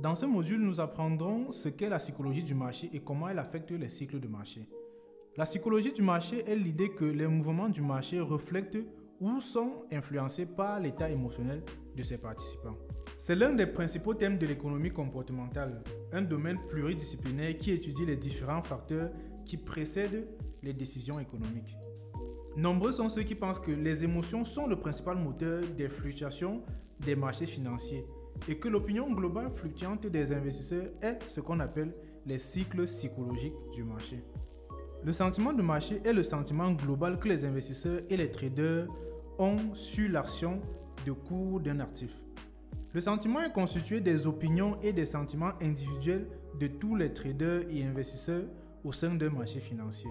Dans ce module, nous apprendrons ce qu'est la psychologie du marché et comment elle affecte les cycles de marché. La psychologie du marché est l'idée que les mouvements du marché reflètent ou sont influencés par l'état émotionnel de ses participants. C'est l'un des principaux thèmes de l'économie comportementale, un domaine pluridisciplinaire qui étudie les différents facteurs qui précèdent les décisions économiques. Nombreux sont ceux qui pensent que les émotions sont le principal moteur des fluctuations des marchés financiers et que l'opinion globale fluctuante des investisseurs est ce qu'on appelle les cycles psychologiques du marché. Le sentiment de marché est le sentiment global que les investisseurs et les traders ont sur l'action de cours d'un actif. Le sentiment est constitué des opinions et des sentiments individuels de tous les traders et investisseurs au sein d'un marché financier.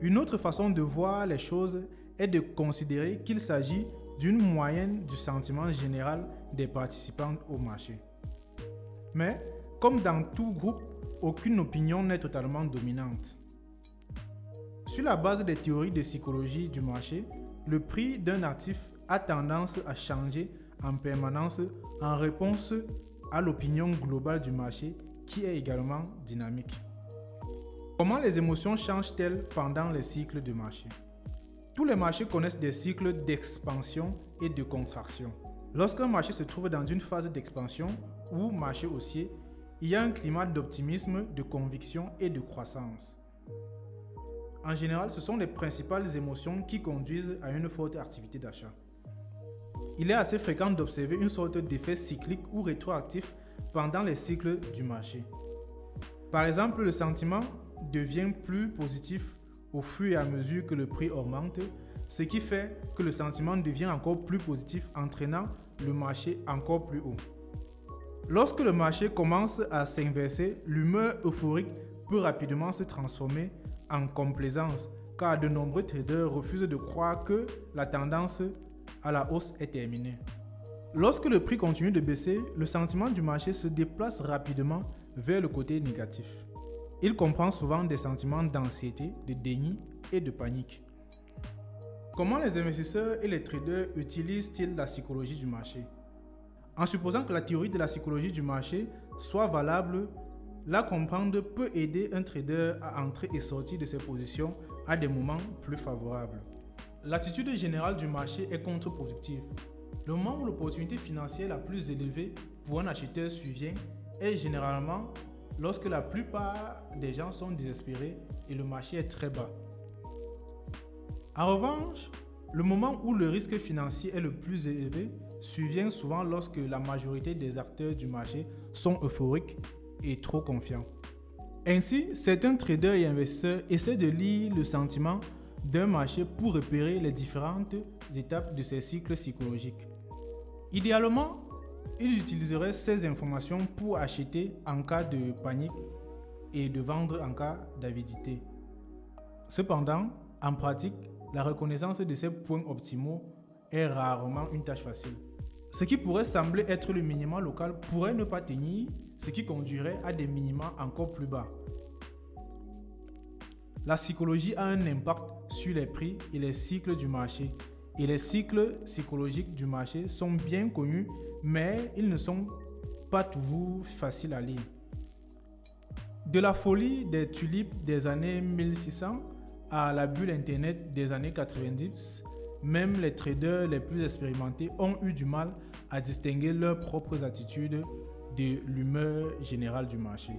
Une autre façon de voir les choses est de considérer qu'il s'agit d'une moyenne du sentiment général des participants au marché. Mais, comme dans tout groupe, aucune opinion n'est totalement dominante. Sur la base des théories de psychologie du marché, le prix d'un actif a tendance à changer en permanence en réponse à l'opinion globale du marché qui est également dynamique. Comment les émotions changent-elles pendant les cycles de marché? Tous les marchés connaissent des cycles d'expansion et de contraction. Lorsqu'un marché se trouve dans une phase d'expansion ou marché haussier, il y a un climat d'optimisme, de conviction et de croissance. En général, ce sont les principales émotions qui conduisent à une forte activité d'achat. Il est assez fréquent d'observer une sorte d'effet cyclique ou rétroactif pendant les cycles du marché. Par exemple, le sentiment devient plus positif au fur et à mesure que le prix augmente, ce qui fait que le sentiment devient encore plus positif, entraînant le marché encore plus haut. Lorsque le marché commence à s'inverser, l'humeur euphorique peut rapidement se transformer en complaisance, car de nombreux traders refusent de croire que la tendance à la hausse est terminée. Lorsque le prix continue de baisser, le sentiment du marché se déplace rapidement vers le côté négatif. Il comprend souvent des sentiments d'anxiété, de déni et de panique. Comment les investisseurs et les traders utilisent-ils la psychologie du marché? En supposant que la théorie de la psychologie du marché soit valable, la comprendre peut aider un trader à entrer et sortir de ses positions à des moments plus favorables. L'attitude générale du marché est contre-productive. Le moment où l'opportunité financière la plus élevée pour un acheteur survient est généralement lorsque la plupart des gens sont désespérés et le marché est très bas. En revanche, le moment où le risque financier est le plus élevé survient souvent lorsque la majorité des acteurs du marché sont euphoriques et trop confiants. Ainsi, certains traders et investisseurs essaient de lire le sentiment d'un marché pour repérer les différentes étapes de ces cycles psychologiques. Idéalement, ils utiliseraient ces informations pour acheter en cas de panique et de vendre en cas d'avidité. Cependant, en pratique, la reconnaissance de ces points optimaux est rarement une tâche facile. Ce qui pourrait sembler être le minimum local pourrait ne pas tenir, ce qui conduirait à des minima encore plus bas. La psychologie a un impact sur les prix et les cycles du marché. Et les cycles psychologiques du marché sont bien connus, mais ils ne sont pas toujours faciles à lire. De la folie des tulipes des années 1600 à la bulle Internet des années 90, même les traders les plus expérimentés ont eu du mal à distinguer leurs propres attitudes de l'humeur générale du marché.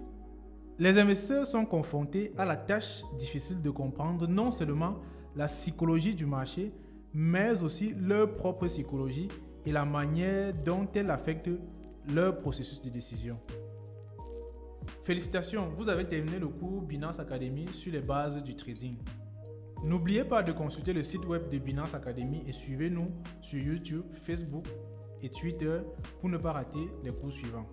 Les investisseurs sont confrontés à la tâche difficile de comprendre non seulement la psychologie du marché, mais aussi leur propre psychologie et la manière dont elle affecte leur processus de décision. Félicitations, vous avez terminé le cours Binance Academy sur les bases du trading. N'oubliez pas de consulter le site web de Binance Academy et suivez-nous sur YouTube, Facebook et Twitter pour ne pas rater les cours suivants.